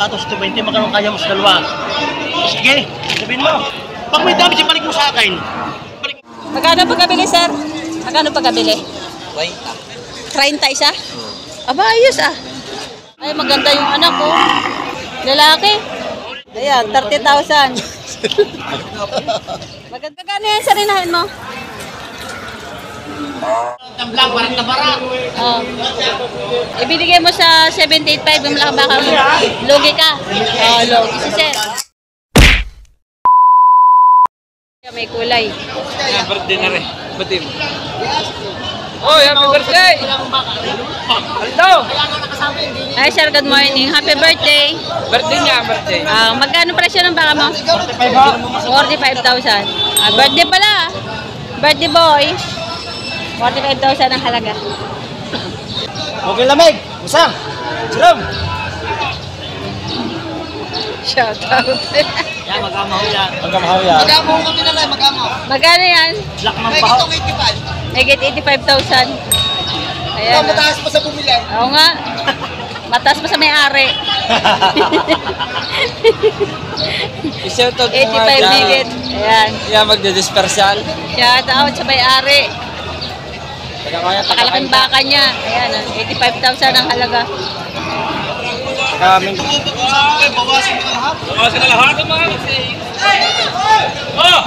Tapos 20, magkano kaya mo sa dalawa? Sige, sabihin mo. Pag may dami, balik mo sa akin. Magkano pagkabili, sir? Magkano pagkabili? 30 isa? Aba, ayos ah. Ay, maganda yung anak ko. Lalaki. Ayan, 30,000. Magkano yan sa rinahin mo? Tamblang, parang nabarak. Oh. Ibinigay mo sa 785 yung baka mo. Logi ka. Oh, logi si sir. May kulay. Yeah, birthday na rin. Batim. Oh, happy birthday! Hello! Hi sir, good morning. Happy birthday. Birthday niya, birthday. Magkano presyo ng baka mo? 45,000. Birthday pala. Birthday boy. 45,000 ang halaga. Okay, lamig. Usang. Jerome. Shout out. Yan, magkamahaw yan. Magkamahaw yan. Magkamahaw kami na lang, magkamahaw. Magkano yan? Black ng bahaw. Megit 85,000. Ayan. Mataas pa sa bumili. Oo nga. Mataas pa sa may-ari. I-shoutout mo 85 nga dyan. megit. Ayan. Yeah, magdidispersal. Shout out sa may-ari. Pakalaking baka niya. Ayan, 85,000 ang halaga. Kaming... Bawasin mo na lahat. Bawasin na lahat ng mga kasi... Oh!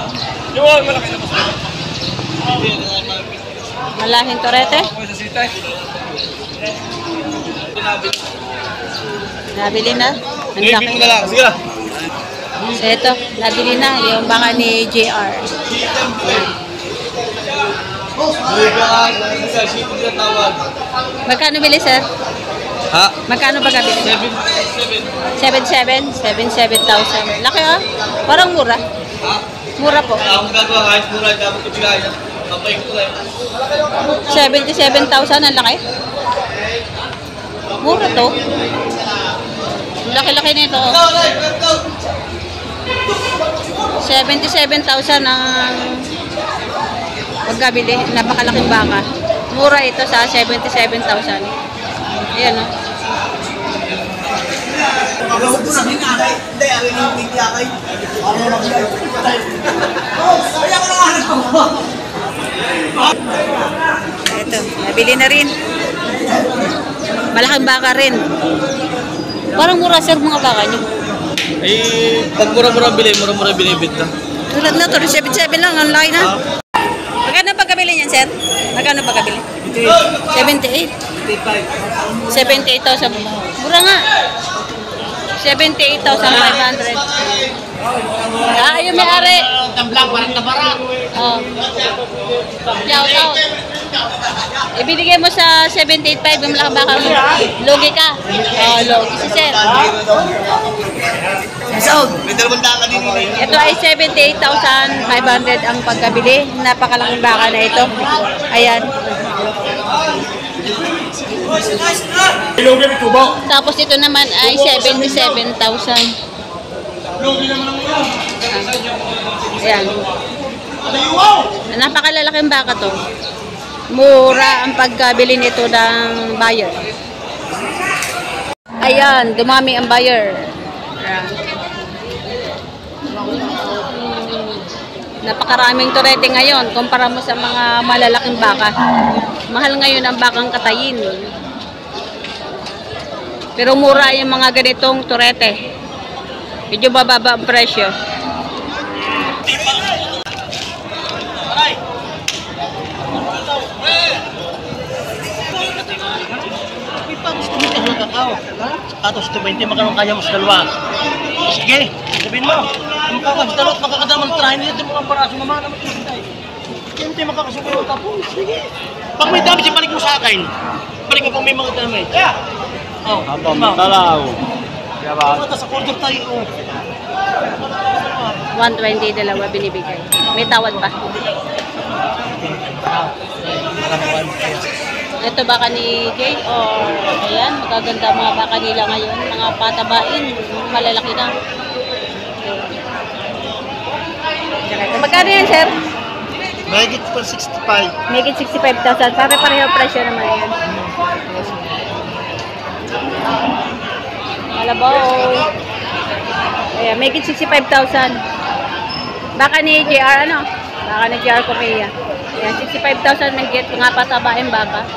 Yun, malaki na mas. Malahing torete. Sa sitay. Nabili na. Ang laki. mo na lang. Sige lang. So ito, nabili na yung baka ni JR. Magkano bili, sir? Ha? Magkano ba kabili? 77,000. Laki ah. Parang mura. Mura po. Ang gagawa, kahit mura, dapat ibigay. Kapay ko lang. 77,000 ang laki. Mura to. Laki-laki nito. 77,000 ang pagkabili. Napakalaking baka. Mura ito sa 77,000. Ayan o. Ito, nabili na rin. Malaking baka rin. Parang mura sir mga baka nyo. Eh, pag mura-mura binibenta. Tulad na to, 77 lang, ang laki na. Magkano pagkabili niyan sir? Magkano pagkabili? 78. 78,000. Mura nga. 78,500. Yung may-ari. Tamblang, parang nabarak. Oh. Shout out. Ibinigay mo sa 785 yung baka mo. Logi ka. Oh, logi si sir. May dalawang daka din yun. Ito ay 78,500 ang pagkabili. Napakalaking baka na ito. Ayan. Tapos ito naman ay 77,000. Ayan. Napakalalaking baka to. Mura ang pagkabili nito ng buyer. Ayan, dumami ang buyer. Napakaraming turete ngayon kumpara mo sa mga malalaking baka. Mahal ngayon ang bakang katayin. Pero mura yung mga ganitong turete. Medyo bababa ang presyo. Tapos 20, magkano kaya mo sa dalawa? Sige, sabihin mo. Makakadalot, makakadamang trahin nito mga paraso mama naman ito. Hindi makakasukulot ako. Sige. Pag may dami, balik mo sa akin. Balik mo kung may mga dami. Oh, habang matalaw. Kaya ba? Sa order tayo. 120 dalawa binibigay. May tawad pa. Ito baka ni Jay or ayan, magaganda mga baka nila ngayon. Mga patabain, malalaki na. Magkano yan, sir? Mahigit pa 65. Mahigit 65,000. Pare-pareho presyo naman yan. Kalabaw. Ayan, make it 65,000. Baka ni JR, ano? Baka ni JR Korea. Ayan, 65,000 may get. Mga patabain baka.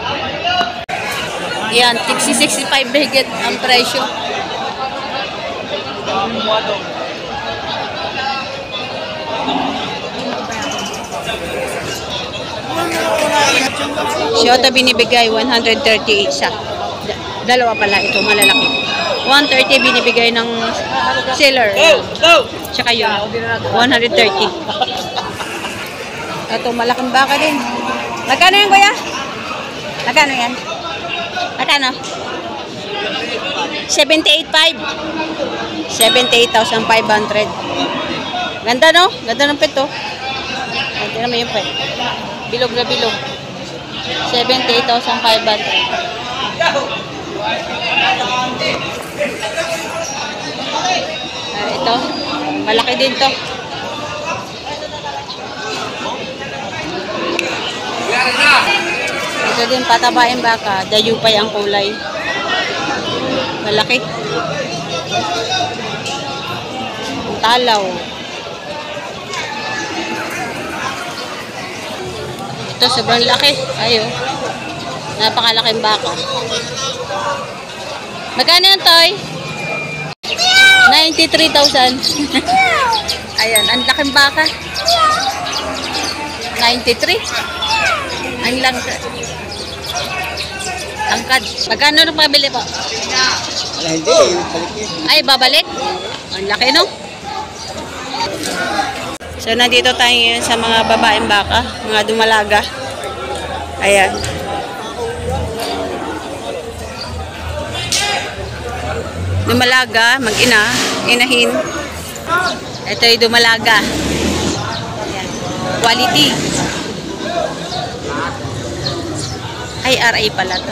Ayan, 65 may get ang presyo. Shota binibigay 130 isa. Dalawa pala ito, malalaki. 130 binibigay ng seller. Tsaka yun, 130. Ito, malaking baka din. Magkano yan, kuya? Magkano yan? Magkano? 78,500. 78,500. Ganda, no? Ganda ng pito. Ganda naman yung pet. Bilog na bilog. 78,500. Ito, malaki din to. Ito din patabain baka, dayupay ang kulay. Malaki. Talaw. Ito sobrang laki. Ayo. Napakalaking baka. Magkano yung toy? 93,000. Ayan, ang laking baka. 93. Ang langkad. Angkad. Magkano nung pabili po? Ay, babalik? Ang laki, no? So, nandito tayo ngayon sa mga babaeng baka, mga dumalaga. Ayan. Dumalaga, mag-ina, inahin. Ito yung dumalaga. Ayan. Quality. Ay, RA pala to.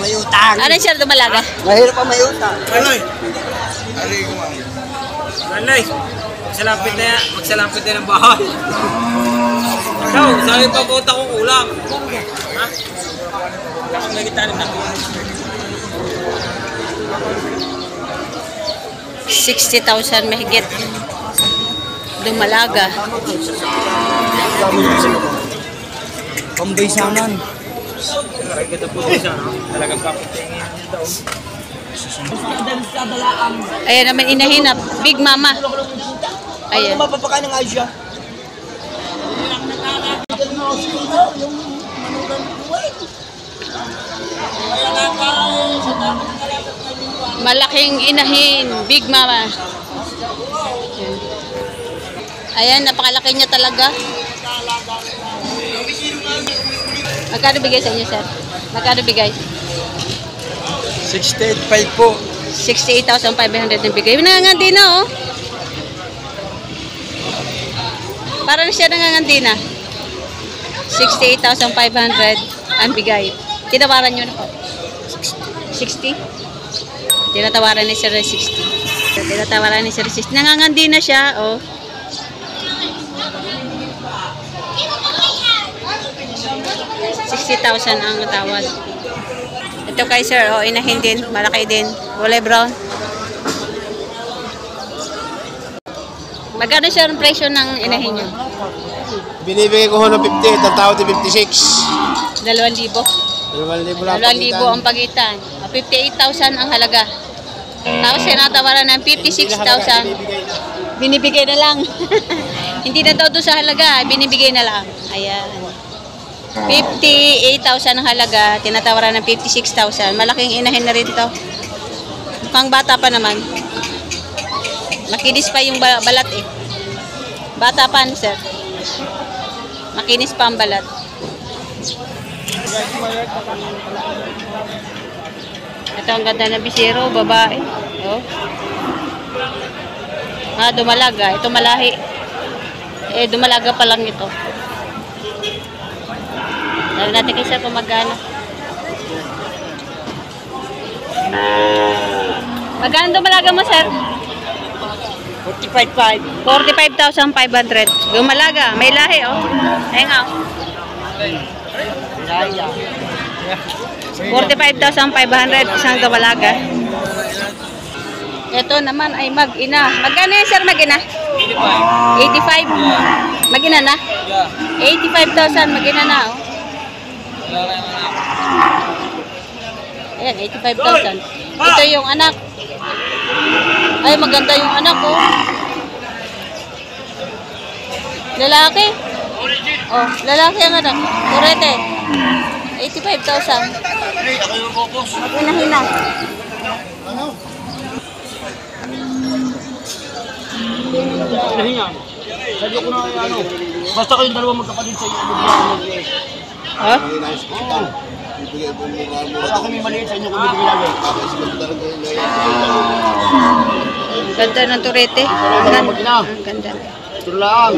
Mayutang. Ano siya dumalaga? Mahirap pa mayutang. Manoy! Manoy! Magsalampit na ng bahay. Ikaw, sabi pa puta kong ulam. Ha? Kapag nagita rin ako. 60,000 mahigit. Dumalaga. Pambaysanan. Talagang papatingin niya daw. Ayan naman inahinap. Big Mama. Ayan. Mapapakain ng Asia. Malaking inahin. Big Mama. Ayan, napakalaki niya talaga. Magkano bigay sa inyo, sir? Magkano bigay? 68.5 po. 68,500 ang bigay. Nangangandi na, oh. Para na siya nangangandi na. 68,500 ang bigay. Tinawaran nyo na po. 60? Tinatawaran ni Sir 60. Tinatawaran ni Sir 60. Nangangandi na siya, oh. $60,000 ang tawad. Ito kay Sir, oh, inahin din. Malaki din. Kulay brown. Magkano siya ang presyo ng inahin nyo? Binibigay ko ho ng 50, tatawad ng 56. 2,000. 2,000 lang. 2,000 ang pagitan. 58,000 ang halaga. Tapos sinatawaran ng 56,000. Binibigay na lang. Hindi na daw doon sa halaga. Binibigay na lang. Ayan. 58,000 ang halaga. Tinatawaran ng 56,000. Malaking inahin na rin to. Mukhang bata pa naman. Makinis pa yung balat eh. Bata pa, sir. Makinis pa ang balat. Ito ang ganda na bisero, babae. Oh. Dumalaga. Ito malahi. Dumalaga pa lang ito. Dahil natin kaysa kung magkano. Magkano dumalaga mo, sir? 45.5. 45,500. Dumalaga. May lahi, oh. Ayun nga. 45,500 isang dawalaga. Ito naman ay mag-ina. Magkano yan, sir, mag-ina? 85. Mag-ina na? 85,000 mag-ina na, oh. Ayan, 85,000. Ito yung anak. Ay, maganda yung anak, oh. Lalaki. Oh, lalaki ang anak. Turete. 85,000. Hina-hina. Hinahinga. Sabi ko na ano, basta kayong dalawa magkapatid sa inyo. Ha? Oo. Basta kami maliit sa inyo kung bibigyan lagi. Ganda ng turete. Ang ganda. Ito lang.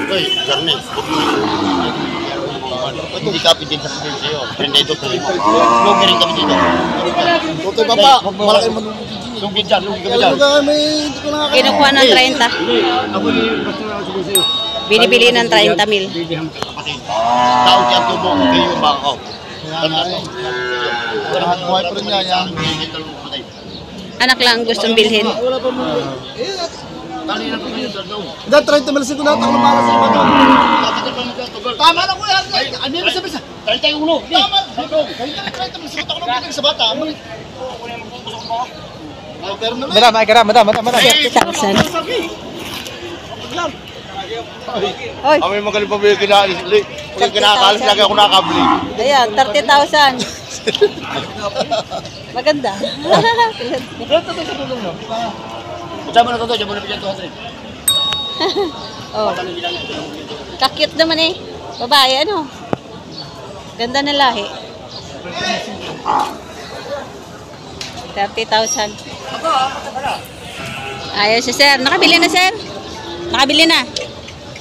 Uy, karne. Hindi kapit din sa pagkain sa'yo. Hindi ito tuloy mo. Lugi rin kami dito. Okay, papa. Malaki lugi dyan. Lugi kami dyan. Kinukuha ng 30. Ako yung basta na ako sa'yo. Binibili ng 30 mil. Tao siya tubo. Kayo yung baka ko. Buhay pa rin niya yan. Anak lang ang gustong bilhin. Dahil 30 mil siguro natin ang para sa iba doon. Tama lang ko yan. Ano yung sabi sa? 31. Tama. 30 mil siguro ako nang sa bata. Madam. 50,000. Hoy, Kami magaling pa ba yung kinakalis lagi ako nakakabili. ayan, 30,000. Maganda. Sama na ito, dyan mo na bigyan 200. Oh. Kakute naman eh. Babae, ano? Ganda ng lahi. 30,000. Ayos si sir. Nakabili na, sir? Nakabili na?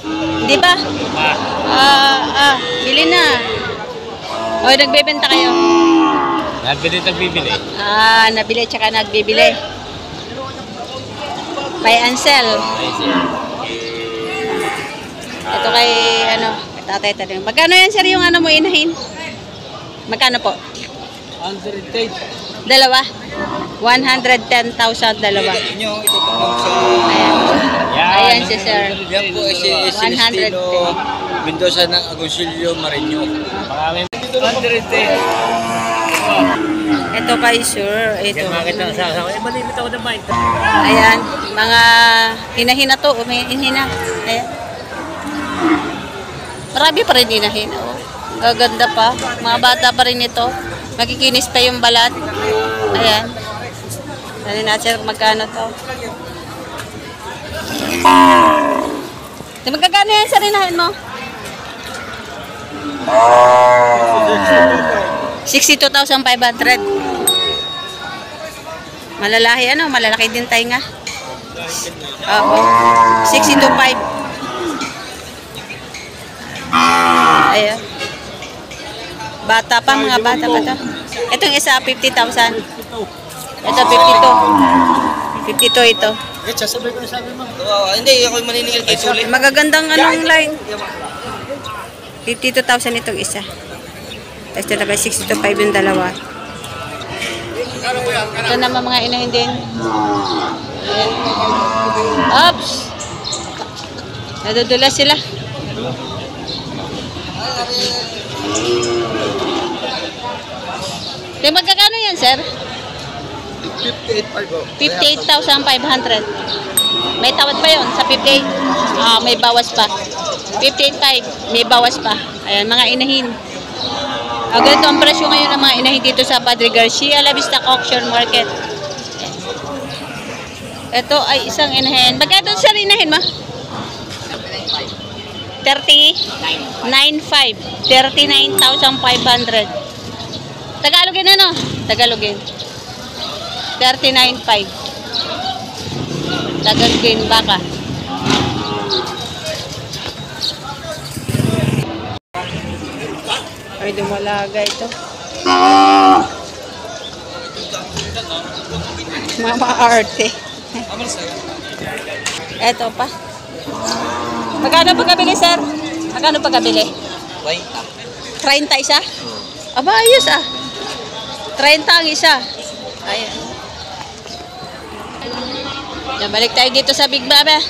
Hindi ba? Bili na. O, nagbebenta kayo? Nagbibili. Nabili tsaka nagbibili. Kay Ansel. Ito kay, kay tatay tayo. Magkano yan, sir, yung mo inahin? Magkano po? 110. Dalawa? 110,000 dalawa. Inyo, ito po sa... Ayan si sir. Yan po si Celestino Mendoza ng Agoncillo Marinho. Maraming 110. Ito kay sir. Ito. Malimit ako ng mind. Ayan. Mga hinahina to. May hinahina. Ayan. Marami pa rin hinahina. Oh. Gaganda pa. Mga bata pa rin ito. Makikinis pa yung balat. Ayan. Dali natin magkano to. Magkano yan sa rinahin mo? 62,500. Malalahi malalaki din tayo nga. Oo. 62,500. Ayan. Bata pa, mga bata pa to. Itong isa, 50,000. Ito, 52. 52 ito. Sabay ko na sabi mo. Hindi, ako yung maniningil kay Suli. Magagandang line. 52,000 itong isa. Tapos ito na 62,500 yung dalawa. Ito naman mga inahin din. Oops! Nadudulas sila. Magkakano yan, sir? 58,500. May tawad pa yon sa 58. May bawas pa. 58,500. May bawas pa. Ayan, mga inahin. Ganito ang presyo ngayon ng mga inahin dito sa Padre Garcia La Vista Auction Market. Ito ay isang inahin. Magkano sa inahin mo? 39,500. 39,500. Tagalogin Tagalogin. 39,500. Tagalogin baka. Ay, dumalaga ito. Mama arte. Ito pa. Magkano pagkabili, sir? Magkano pagkabili? Wait. 30 isa? Aba, ayos ah. 30 ang isa. Ayan. Yan, balik tayo dito sa Big Mama.